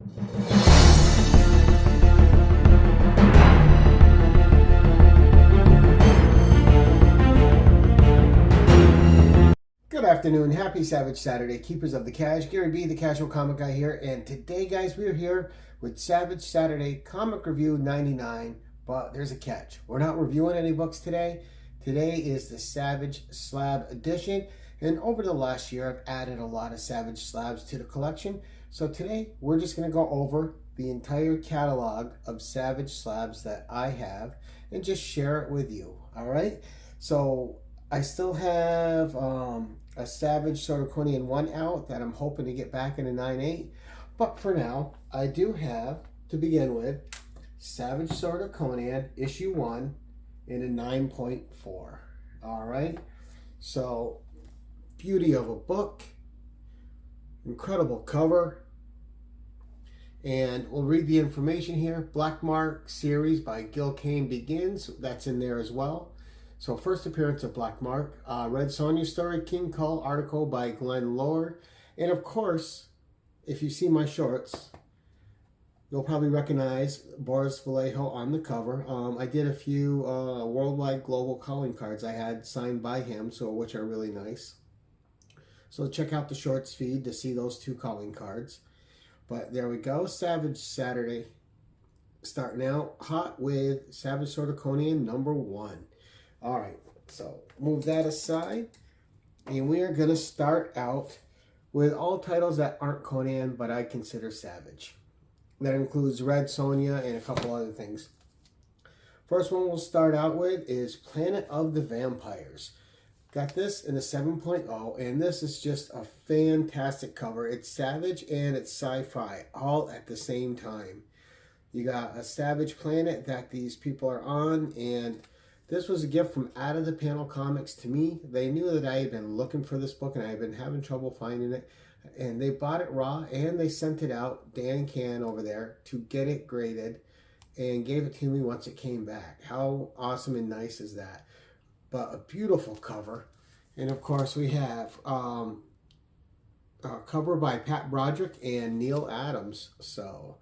Good afternoon, happy Savage Saturday, keepers of the cash. Gary B, the casual comic guy here, and today, guys, we're here with Savage Saturday Comic Review 99, but there's a catch. We're not reviewing any books today. Today is the Savage Slab edition, and over the last year, I've added a lot of Savage Slabs to the collection. So today, we're just going to go over the entire catalog of Savage Slabs that I have and just share it with you, all right? So I still have a Savage Sordaconian 1 out that I'm hoping to get back in a 9.8. But for now, I do have, to begin with, Savage Sordaconian issue 1 in a 9.4. Alright? So, beauty of a book. Incredible cover. And we'll read the information here. Black Mark series by Gil Kane begins. That's in there as well. So first appearance of Black Mark, Red Sonja story, King Cole article by Glenn Lord. And of course, if you see my shorts, you'll probably recognize Boris Vallejo on the cover. I did a few worldwide global calling cards I had signed by him, so which are really nice. So check out the shorts feed to see those 2 calling cards. But there we go, Savage Saturday. Starting out hot with Savage Sordaconian number 1. All right, so move that aside, and we are going to start out with all titles that aren't Conan, but I consider Savage. That includes Red Sonja and a couple other things. First one we'll start out with is Planet of the Vampires. Got this in a 7.0, and this is just a fantastic cover. It's Savage and it's sci-fi, all at the same time. You got a Savage planet that these people are on, and this was a gift from Out of the Panel Comics to me. They knew that I had been looking for this book and I had been having trouble finding it. And they bought it raw and they sent it out, Dan Can over there, to get it graded and gave it to me once it came back. How awesome and nice is that? But a beautiful cover. And of course we have a cover by Pat Broderick and Neil Adams. So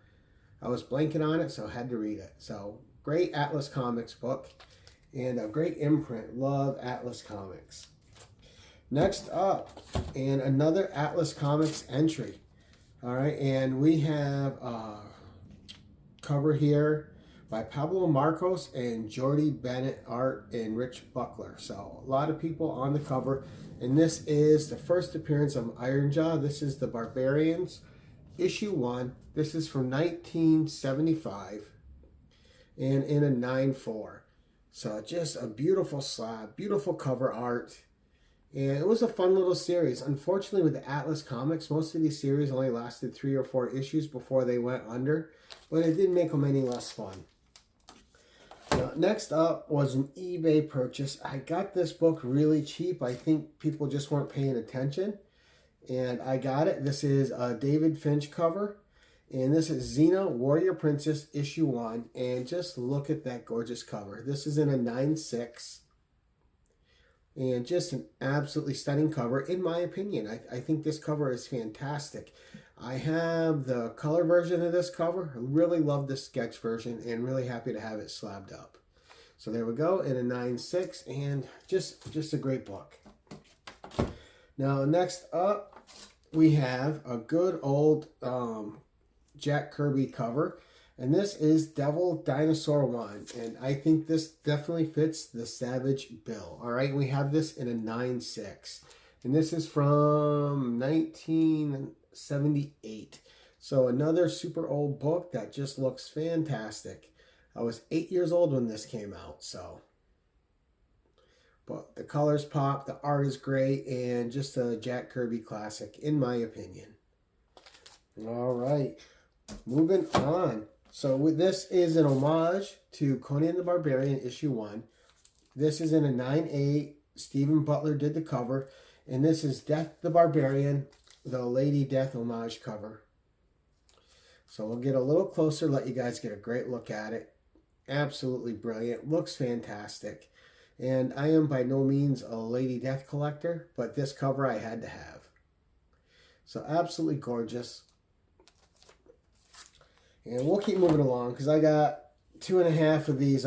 I was blanking on it, so I had to read it. So great Atlas Comics book. And a great imprint. Love Atlas Comics. Next up, and another Atlas Comics entry. All right, and we have a cover here by Pablo Marcos and Jordi Bennett art and Rich Buckler. So a lot of people on the cover. And this is the first appearance of Ironjaw. This is the Barbarians, issue 1. This is from 1975 and in a 9.4. So just a beautiful slab, beautiful cover art. And it was a fun little series. Unfortunately, with the Atlas Comics, most of these series only lasted 3 or 4 issues before they went under. But it didn't make them any less fun. Now, next up was an eBay purchase. I got this book really cheap. I think people just weren't paying attention. And I got it. This is a David Finch cover. And this is Xena, Warrior Princess, issue 1. And just look at that gorgeous cover. This is in a 9.6. And just an absolutely stunning cover, in my opinion. I think this cover is fantastic. I have the color version of this cover. I really love the sketch version and really happy to have it slabbed up. So there we go, in a 9.6. And just a great book. Now, next up, we have a good old Jack Kirby cover, and this is Devil Dinosaur 1, and I think this definitely fits the Savage bill. All right, we have this in a 9.6, and this is from 1978. So another super old book that just looks fantastic. I was 8 years old when this came out, so. But the colors pop, the art is great, and just a Jack Kirby classic, in my opinion. All right. Moving on. So this is an homage to Conan the Barbarian issue 1. This is in a 9.8. Stephen Butler did the cover. And this is Death the Barbarian, the Lady Death homage cover. So we'll get a little closer, let you guys get a great look at it. Absolutely brilliant. Looks fantastic. And I am by no means a Lady Death collector, but this cover I had to have. So absolutely gorgeous. And we'll keep moving along because I got 2.5 of these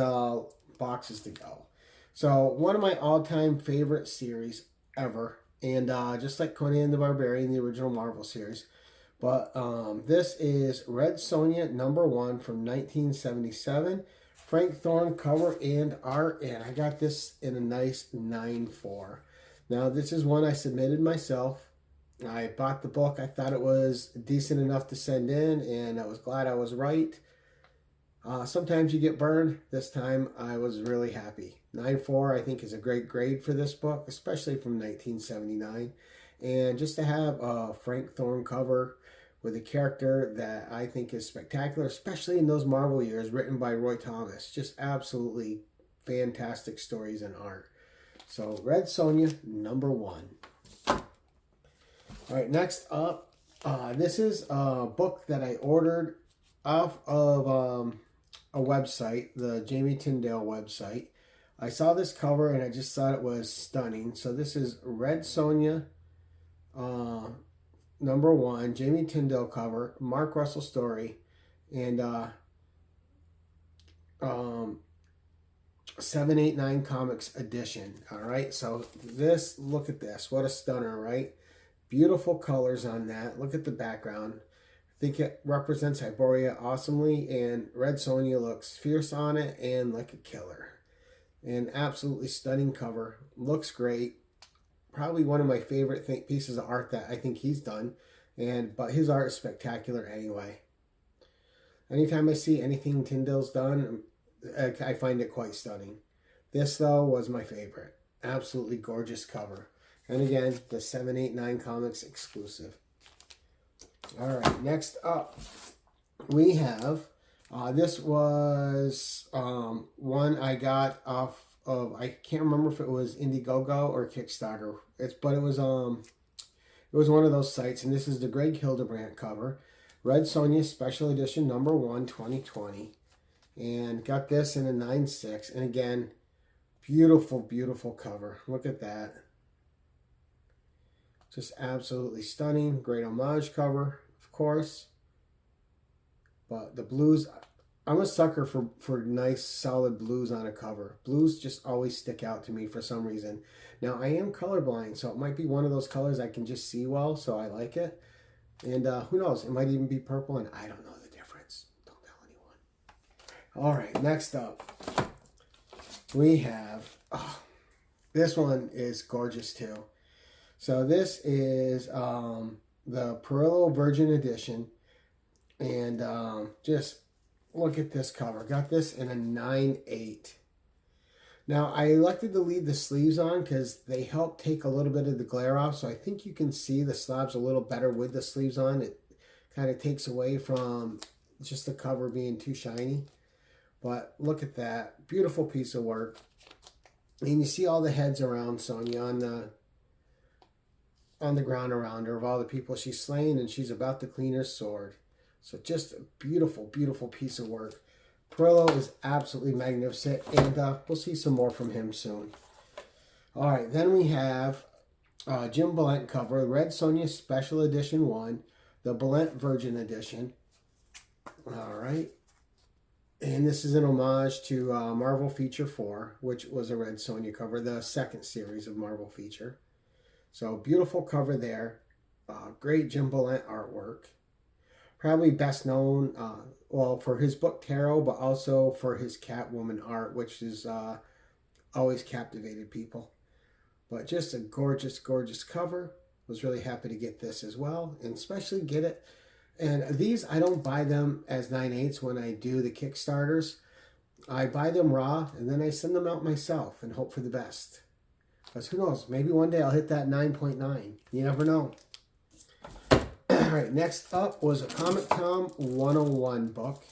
boxes to go. So one of my all-time favorite series ever, and just like Conan the Barbarian, the original Marvel series. But this is Red Sonja #1 from 1977. Frank Thorne cover and art, and I got this in a nice 9.4. Now this is one I submitted myself. I bought the book. I thought it was decent enough to send in, and I was glad I was right. Sometimes you get burned. This time I was really happy. 9.4 I think is a great grade for this book, especially from 1979. And just to have a Frank Thorne cover with a character that I think is spectacular, especially in those Marvel years, written by Roy Thomas. Just absolutely fantastic stories and art. So Red Sonja #1. All right, next up, this is a book that I ordered off of a website, the Jamie Tyndale website. I saw this cover and I just thought it was stunning. So this is Red Sonja #1, Jamie Tyndale cover, Mark Russell story, and 789 Comics edition. All right, so this, look at this, what a stunner, right? Beautiful colors on that. Look at the background. I think it represents Hyboria awesomely, and Red Sonja looks fierce on it and like a killer. An absolutely stunning cover. Looks great. Probably one of my favorite pieces of art that I think he's done. But his art is spectacular anyway. Anytime I see anything Tyndale's done, I find it quite stunning. This, though, was my favorite. Absolutely gorgeous cover. And again, the 789 Comics exclusive. All right, next up, we have, this was one I got off of, I can't remember if it was Indiegogo or Kickstarter. But it was one of those sites, and this is the Greg Hildebrandt cover. Red Sonja Special Edition #1 2020. And got this in a 9.6. And again, beautiful, beautiful cover. Look at that. Just absolutely stunning. Great homage cover, of course. But the blues, I'm a sucker for nice, solid blues on a cover. Blues just always stick out to me for some reason. Now, I am colorblind, so it might be one of those colors I can just see well, so I like it. And who knows, it might even be purple, and I don't know the difference. Don't tell anyone. All right, next up, we have, this one is gorgeous too. So this is the Perillo Virgin Edition, and just look at this cover. Got this in a 9.8. Now, I elected to leave the sleeves on because they help take a little bit of the glare off, so I think you can see the slabs a little better with the sleeves on. It kind of takes away from just the cover being too shiny. But look at that. Beautiful piece of work. And you see all the heads around Sonja on the ground around her of all the people she's slain, and she's about to clean her sword. So just a beautiful, beautiful piece of work. Perillo is absolutely magnificent, and we'll see some more from him soon. All right, then we have Jim Balent cover, Red Sonja Special Edition 1, the Balent Virgin Edition. All right. And this is an homage to Marvel Feature 4, which was a Red Sonja cover, the second series of Marvel Feature. So beautiful cover there. Great Jim Balent artwork. Probably best known, well, for his book Tarot, but also for his Catwoman art, which is always captivated people. But just a gorgeous, gorgeous cover. Was really happy to get this as well, and especially get it. And these, I don't buy them as 9/8 when I do the Kickstarters. I buy them raw, and then I send them out myself and hope for the best. Because who knows, maybe one day I'll hit that 9.9. You never know. All right, next up was a Comic Con 101 book.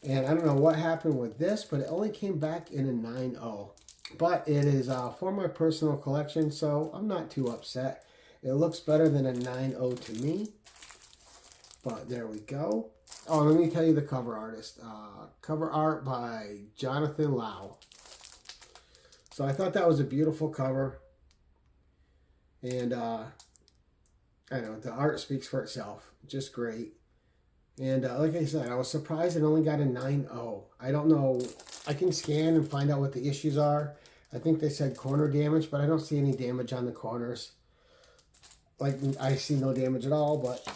And I don't know what happened with this, but it only came back in a 9.0. But it is for my personal collection, so I'm not too upset. It looks better than a 9.0 to me. But there we go. Oh, let me tell you the cover artist. Cover art by Jonathan Lau. So I thought that was a beautiful cover. And I know the art speaks for itself. Just great. And like I said, I was surprised it only got a 9.0. I don't know. I can scan and find out what the issues are. I think they said corner damage, but I don't see any damage on the corners. Like, I see no damage at all, but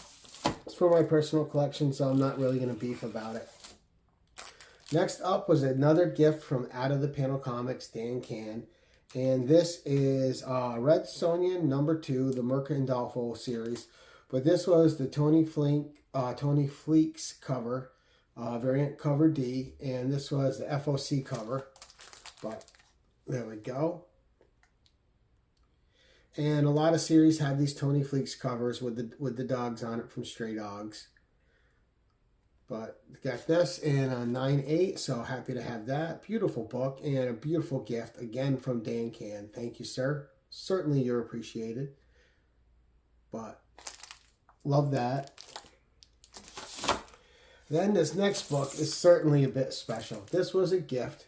it's for my personal collection, so I'm not really going to beef about it. Next up was another gift from Out of the Panel Comics, Dan Can. And this is Red Sonja #2, the Merca and Dolfo series. But this was the Tony Fleecs cover, variant cover D. And this was the FOC cover. But there we go. And a lot of series have these Tony Fleecs covers with the dogs on it from Stray Dogs. But got this in a 9.8, so happy to have that. Beautiful book and a beautiful gift, again, from Dan Can. Thank you, sir. Certainly you're appreciated. But love that. Then this next book is certainly a bit special. This was a gift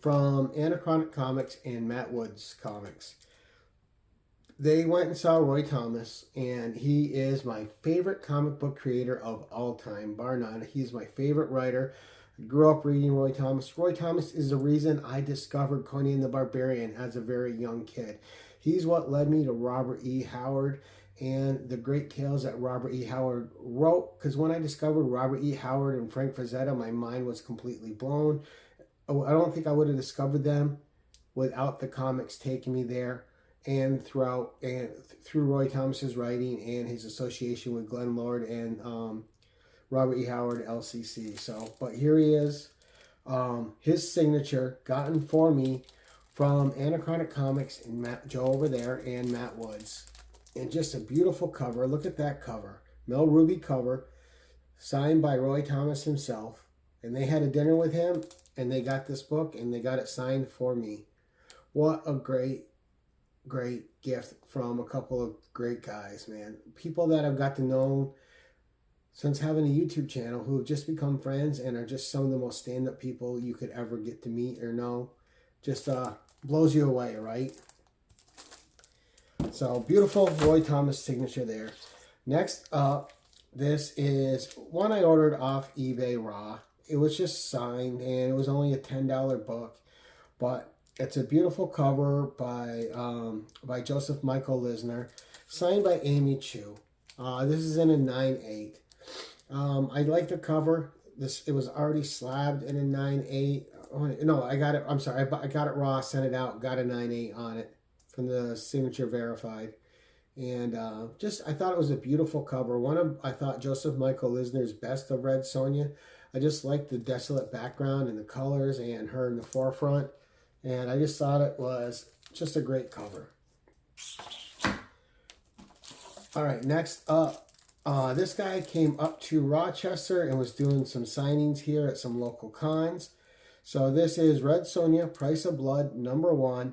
from Anachronic Comics and Matt Woods Comics. They went and saw Roy Thomas, and he is my favorite comic book creator of all time, bar none. He's my favorite writer. I grew up reading Roy Thomas. Roy Thomas is the reason I discovered Conan the Barbarian as a very young kid. He's what led me to Robert E. Howard and the great tales that Robert E. Howard wrote, because when I discovered Robert E. Howard and Frank Frazetta, my mind was completely blown. I don't think I would have discovered them without the comics taking me there. And through Roy Thomas's writing and his association with Glenn Lord and Robert E. Howard, LCC. So, but here he is, his signature, gotten for me from Anachronic Comics and Joe over there and Matt Woods. And just a beautiful cover. Look at that cover. Mel Ruby cover, signed by Roy Thomas himself. And they had a dinner with him, and they got this book, and they got it signed for me. What a great gift from a couple of great guys, man. People that I've got to know since having a YouTube channel, who have just become friends and are just some of the most stand-up people you could ever get to meet or know. Just blows you away, right? So beautiful Roy Thomas signature there. Next up, this is one I ordered off eBay raw. It was just signed, and it was only a $10 book, but it's a beautiful cover by Joseph Michael Lisner, signed by Amy Chu. This is in a 9.8. I like the cover. It was already slabbed in a 9.8. Oh, no, I got it. I'm sorry. I got it raw, sent it out, got a 9.8 on it from the signature verified. And I thought it was a beautiful cover. I thought Joseph Michael Lisner's best of Red Sonja. I just liked the desolate background and the colors and her in the forefront. And I just thought it was just a great cover. All right, next up, this guy came up to Rochester and was doing some signings here at some local cons. So this is Red Sonja, Price of Blood, #1,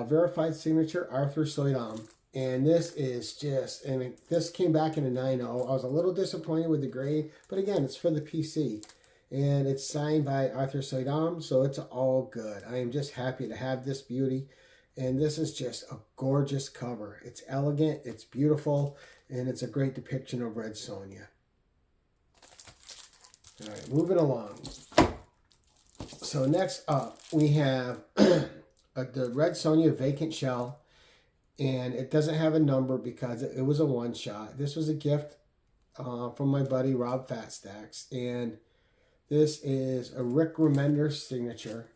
verified signature, Arthur Soydam. And this is just, and this came back in a 9.0. I was a little disappointed with the grade, but again, it's for the PC. And it's signed by Arthur Soydam, so it's all good. I am just happy to have this beauty. And this is just a gorgeous cover. It's elegant, it's beautiful, and it's a great depiction of Red Sonja. All right, moving along. So next up, we have the Red Sonja Vacant Shell. And it doesn't have a number because it was a one-shot. This was a gift from my buddy Rob Fatstacks. And this is a Rick Remender signature.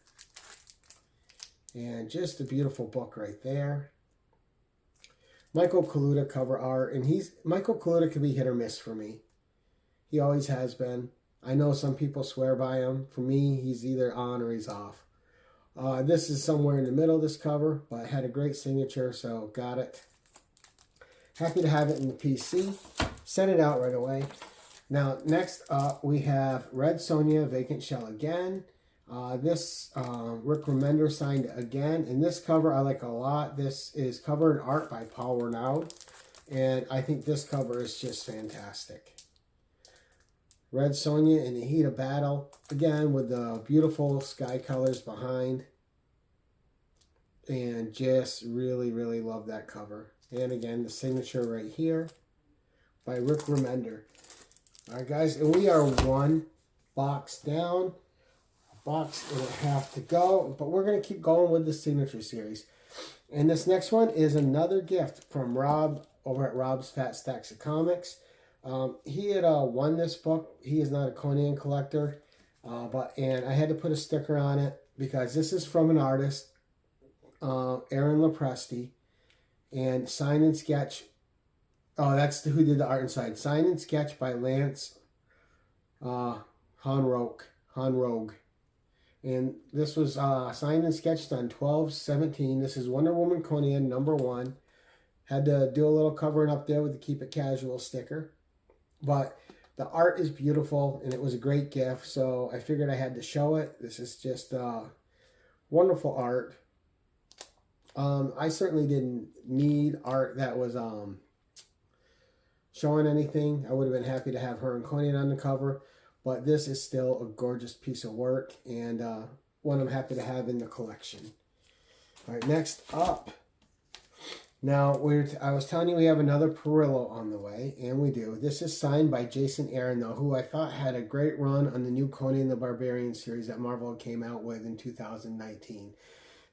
And just a beautiful book right there. Michael Kaluta cover art. And Michael Kaluta can be hit or miss for me. He always has been. I know some people swear by him. For me, he's either on or he's off. This is somewhere in the middle of this cover, but it had a great signature, so got it. Happy to have it in the PC. Sent it out right away. Now, next up, we have Red Sonja Vacant Shell again. This Rick Remender signed again. And this cover I like a lot. This is cover and art by Paul Renaud. And I think this cover is just fantastic. Red Sonja in the heat of battle. Again, with the beautiful sky colors behind. And just really, really love that cover. And again, the signature right here by Rick Remender. All right, guys, and we are one box down, a box and a half to go, but we're going to keep going with the signature series. And this next one is another gift from Rob over at Rob's Fat Stacks of Comics. He had won this book. He is not a Conan collector, and I had to put a sticker on it because this is from an artist, Aaron Lopresti, and sign and sketch. Oh, that's who did the art inside. Sign and sketch by Lance Honrogue. And this was signed and sketched on 12/17. This is Wonder Woman Conan #1. Had to do a little covering up there with the Keep It Casual sticker. But the art is beautiful, and it was a great gift, so I figured I had to show it. This is just wonderful art. I certainly didn't need art that was showing anything. I would have been happy to have her and Conan on the cover, but this is still a gorgeous piece of work and one I'm happy to have in the collection. All right, next up. Now, I was telling you we have another Perillo on the way, and we do. This is signed by Jason Aaron, though, who I thought had a great run on the new Conan the Barbarian series that Marvel came out with in 2019.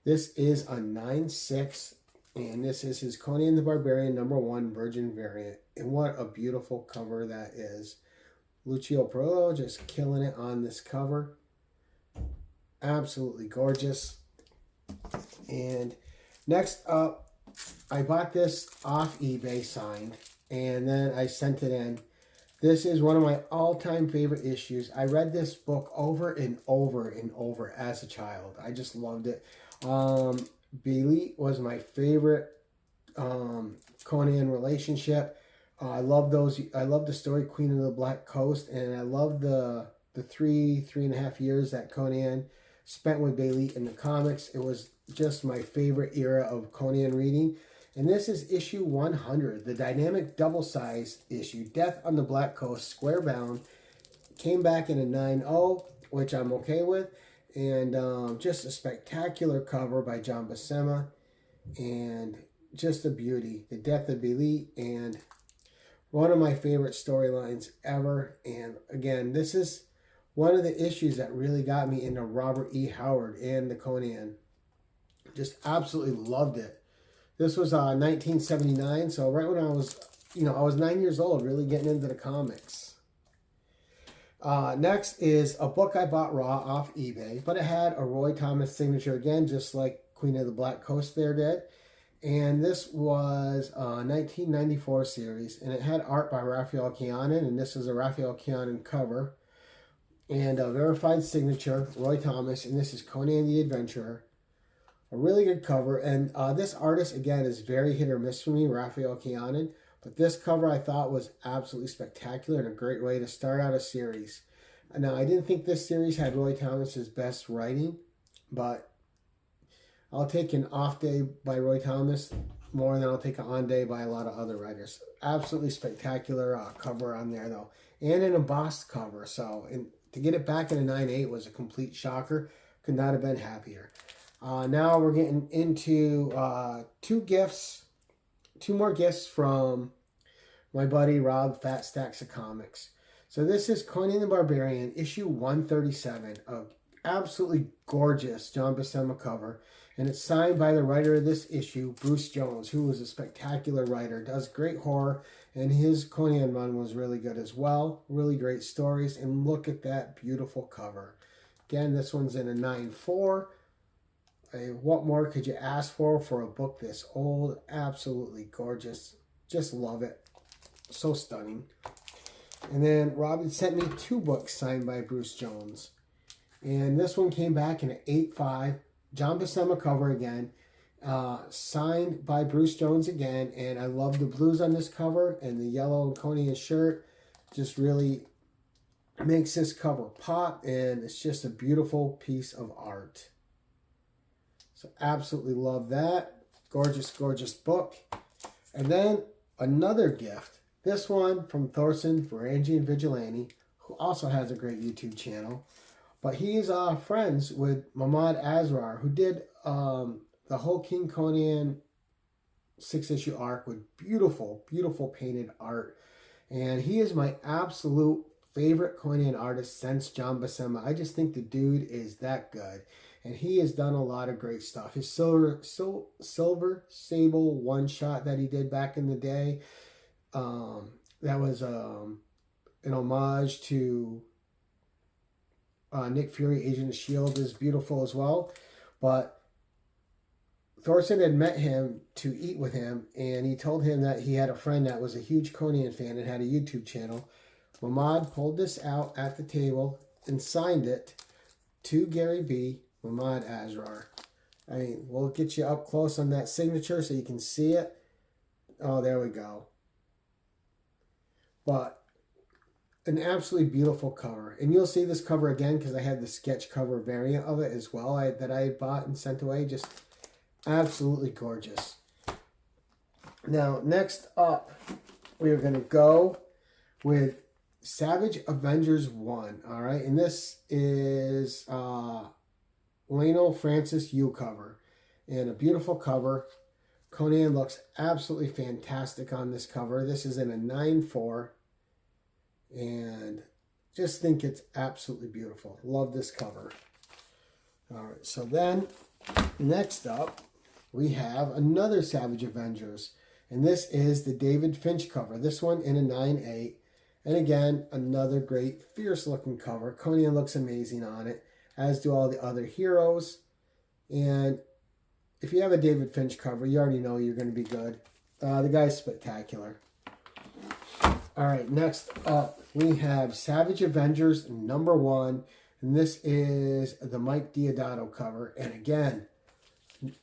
This is a 9/6, and this is his Conan the Barbarian #1 Virgin variant. And what a beautiful cover that is. Lucio Perillo just killing it on this cover. Absolutely gorgeous. And next up, I bought this off eBay signed, and then I sent it in. This is one of my all-time favorite issues. I read this book over and over and over as a child. I just loved it. Bailey was my favorite Conan relationship. I love the story Queen of the Black Coast, and I love the 3.5 years that Conan spent with Bailey in the comics. It was just my favorite era of Conan reading. And this is issue 100, the dynamic double-size issue, Death on the Black Coast, square bound. Came back in a 9/0, which I'm okay with. And just a spectacular cover by John Buscema. And just a beauty. The death of Bailey, and one of my favorite storylines ever. And again, this is one of the issues that really got me into Robert E. Howard and the Conan. Just absolutely loved it. This was 1979, so right when I was 9 years old, really getting into the comics. Next is a book I bought raw off eBay, but it had a Roy Thomas signature again, just like Queen of the Black Coast there did. And this was a 1994 series, and it had art by Raphael Keanan, and this is a Raphael Keanan cover. And a verified signature, Roy Thomas, and this is Conan the Adventurer. A really good cover, and this artist, again, is very hit or miss for me, Raphael Keanan. But this cover I thought was absolutely spectacular and a great way to start out a series. Now, I didn't think this series had Roy Thomas's best writing, but I'll take an off day by Roy Thomas more than I'll take an on day by a lot of other writers. Absolutely spectacular cover on there, though. And an embossed cover, so to get it back in a 9/8 was a complete shocker. Could not have been happier. Now we're getting into two more gifts from my buddy Rob Fat Stacks of Comics. So this is Conan the Barbarian, issue 137, a absolutely gorgeous John Buscema cover, and it's signed by the writer of this issue, Bruce Jones, who was a spectacular writer, does great horror, and his Conan run was really good as well. Really great stories, and look at that beautiful cover. Again, this one's in a 9/4. What more could you ask for a book this old? Absolutely gorgeous. Just love it. So stunning. And then Robin sent me two books signed by Bruce Jones. And this one came back in an 8/5. John Buscema cover again. Signed by Bruce Jones again. And I love the blues on this cover. And the yellow Conan shirt just really makes this cover pop. And it's just a beautiful piece of art. So absolutely love that. Gorgeous, gorgeous book. And then another gift. This one from Thorsten Varangian Vigilante, who also has a great YouTube channel. But he's friends with Mahmoud Asrar, who did the whole King Conan 6-issue arc with beautiful, beautiful painted art. And he is my absolute favorite Conan artist since John Buscema. I just think the dude is that good. And he has done a lot of great stuff. His Silver Sable one-shot that he did back in the day, that was an homage to Nick Fury, Agent of S.H.I.E.L.D. is beautiful as well. But Thorson had met him to eat with him, and he told him that he had a friend that was a huge Conan fan and had a YouTube channel. Mahmoud pulled this out at the table and signed it to Gary B. Mahmoud Asrar. I mean, we'll get you up close on that signature so you can see it. Oh, there we go. But an absolutely beautiful cover. And you'll see this cover again because I had the sketch cover variant of it as well that I had bought and sent away. Just absolutely gorgeous. Now, next up, we are going to go with Savage Avengers 1. All right. And this is Lionel Francis Yu cover. And a beautiful cover. Conan looks absolutely fantastic on this cover. This is in a 9/4. And just think it's absolutely beautiful. Love this cover. All right. So then, next up, we have another Savage Avengers. And this is the David Finch cover. This one in a 9/8. And again, another great, fierce-looking cover. Conan looks amazing on it, as do all the other heroes. And if you have a David Finch cover, you already know you're going to be good. The guy's spectacular. All right, next up, we have Savage Avengers #1. And this is the Mike Deodato cover. And again,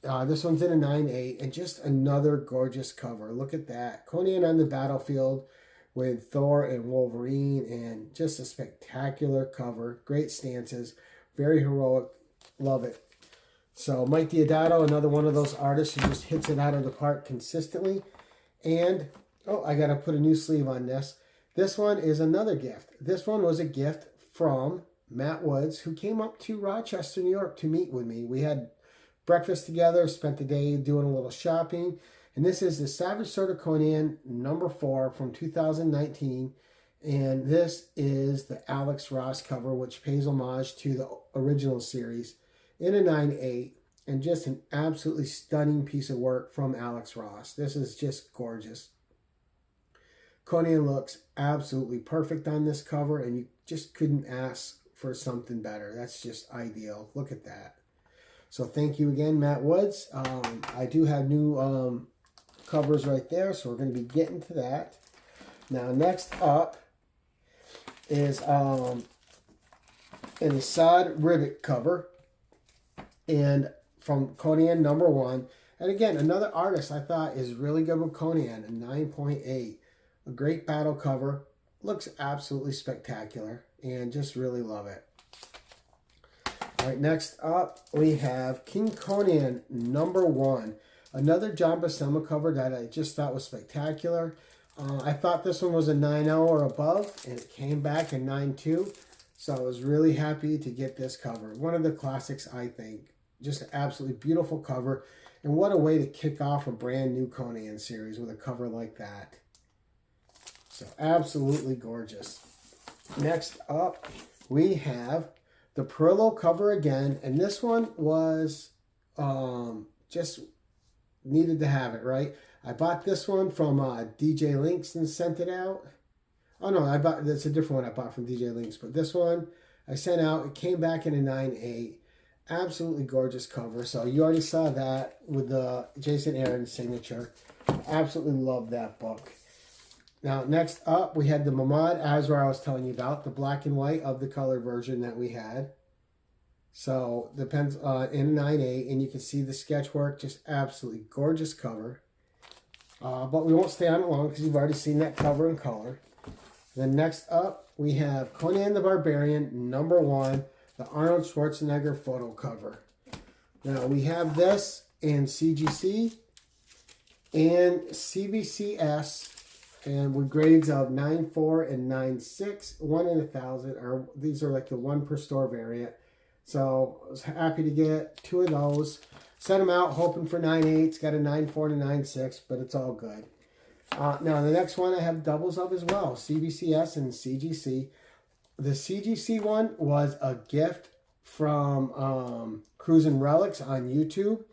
this one's in a 9/8. And just another gorgeous cover. Look at that. Conan on the battlefield with Thor and Wolverine, and just a spectacular cover. Great stances, very heroic. Love it. So Mike Deodato, another one of those artists who just hits it out of the park consistently. And, oh, I got to put a new sleeve on this. This one is another gift. This one was a gift from Matt Woods, who came up to Rochester, New York to meet with me. We had breakfast together, spent the day doing a little shopping. And this is the Savage Sword of Conan #4 from 2019. And this is the Alex Ross cover, which pays homage to the original series in a 9/8. And just an absolutely stunning piece of work from Alex Ross. This is just gorgeous. Conan looks absolutely perfect on this cover, and you just couldn't ask for something better. That's just ideal. Look at that. So thank you again, Matt Woods. I do have new covers right there, so we're going to be getting to that. Now, next up is an Assad Rivet cover, and from Conan #1. And again, another artist I thought is really good with Conan, a 9.8. A great battle cover. Looks absolutely spectacular, and just really love it. All right, next up, we have King Conan #1. Another John Buscema cover that I just thought was spectacular. I thought this one was a 9.0 or above, and it came back in 9.2. So I was really happy to get this cover. One of the classics, I think. Just an absolutely beautiful cover. And what a way to kick off a brand new Conan series with a cover like that. So absolutely gorgeous. Next up, we have the Perillo cover again. And this one was just needed to have it, right? I bought this one from DJ Links and sent it out. Oh no, that's a different one I bought from DJ Links, but this one I sent out. It came back in a 9.8. Absolutely gorgeous cover. So you already saw that with the Jason Aaron signature. Absolutely love that book. Now, next up, we had the Mahmoud Asrar I was telling you about, the black and white of the color version that we had. So, depends in 9.8, and you can see the sketch work, just absolutely gorgeous cover. But we won't stay on it long because you've already seen that cover in color. Then next up, we have Conan the Barbarian #1, the Arnold Schwarzenegger photo cover. Now, we have this in CGC and CBCS, and with grades of 9.4 and 9.6, 1 in 1,000, or these are like the 1 per store variant. So I was happy to get 2 of those. Sent them out hoping for 9.8s, got a 9.4 and a 9.6, but it's all good. Now, the next one I have doubles of as well, CBCS and CGC. The CGC one was a gift from Cruisin' Relics on YouTube.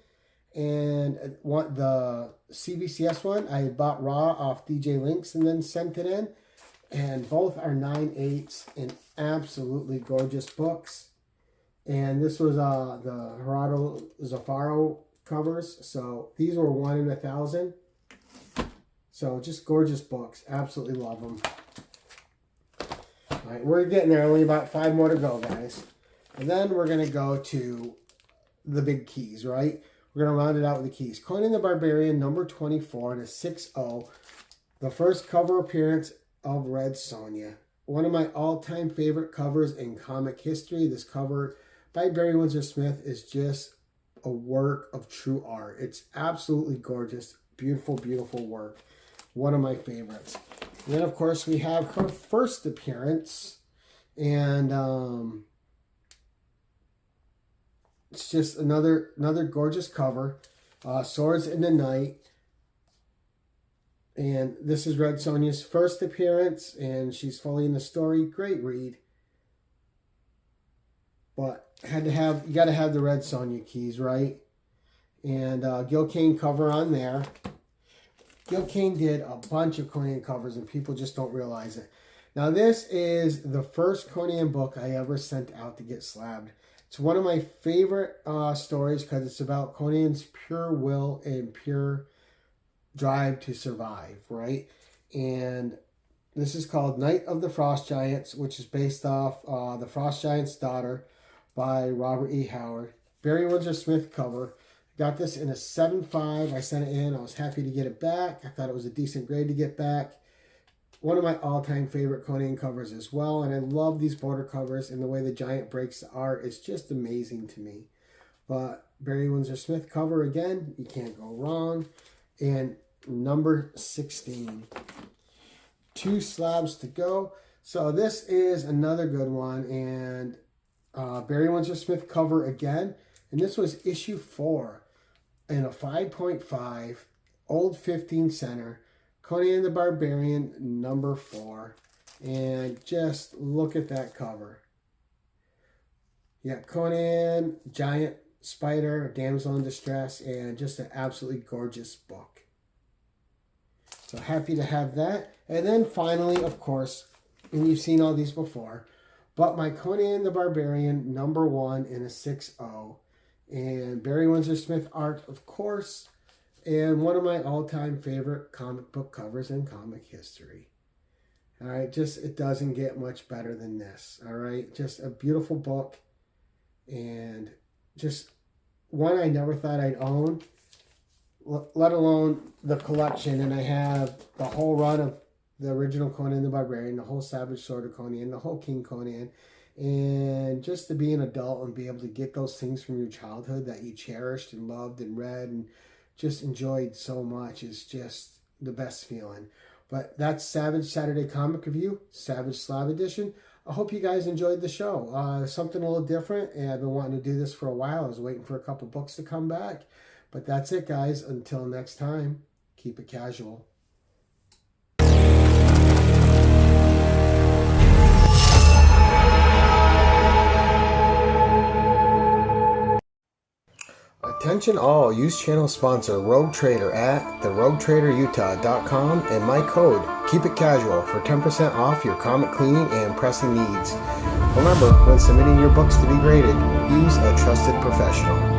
And the CBCS one, I had bought raw off DJ Links and then sent it in. And both are 9/8 and absolutely gorgeous books. And this was the Gerardo Zafaro covers. So these were 1 in 1,000. So just gorgeous books. Absolutely love them. All right, we're getting there. Only about 5 more to go, guys. And then we're going to go to the big keys, right? We're going to round it out with the keys. Conan the Barbarian, number 24 and a 6-0. The first cover appearance of Red Sonja. One of my all-time favorite covers in comic history. This cover by Barry Windsor Smith is just a work of true art. It's absolutely gorgeous. Beautiful, beautiful work. One of my favorites. And then, of course, we have her first appearance. And it's just another gorgeous cover. Swords in the Night. And this is Red Sonja's first appearance. And she's fully in the story. Great read. But you got to have the Red Sonja keys, right? And Gil Kane cover on there. Gil Kane did a bunch of Conan covers and people just don't realize it. Now this is the first Conan book I ever sent out to get slabbed. It's one of my favorite stories because it's about Conan's pure will and pure drive to survive, right? And this is called Night of the Frost Giants, which is based off The Frost Giant's Daughter by Robert E. Howard. Barry Windsor Smith cover. Got this in a 7.5. I sent it in. I was happy to get it back. I thought it was a decent grade to get back. One of my all-time favorite Conan covers as well. And I love these border covers and the way the giant breaks the art. It's just amazing to me. But Barry Windsor Smith cover again. You can't go wrong. And number 16. 2 slabs to go. So this is another good one. And Barry Windsor Smith cover again. And this was issue 4. In a 5.5, old 15 center, Conan the Barbarian, number 4. And just look at that cover. Yeah, Conan, giant spider, damsel in distress, and just an absolutely gorgeous book. So happy to have that. And then finally, of course, and you've seen all these before, but my Conan the Barbarian, number 1 in a 6.0. And Barry Windsor Smith art, of course. And one of my all-time favorite comic book covers in comic history. All right, just it doesn't get much better than this. All right, just a beautiful book. And just one I never thought I'd own, let alone the collection. And I have the whole run of the original Conan the Barbarian, the whole Savage Sword of Conan, the whole King Conan. And just to be an adult and be able to get those things from your childhood that you cherished and loved and read and just enjoyed so much is just the best feeling. But that's Savage Saturday Comic Review, Savage Slab Edition. I hope you guys enjoyed the show. Something a little different, and I've been wanting to do this for a while. I was waiting for a couple books to come back. But that's it, guys. Until next time, keep it casual. Attention all, use channel sponsor Rogue Trader at theroguetraderutah.com and my code Keep It Casual for 10% off your comic cleaning and pressing needs. Remember, when submitting your books to be graded, use a trusted professional.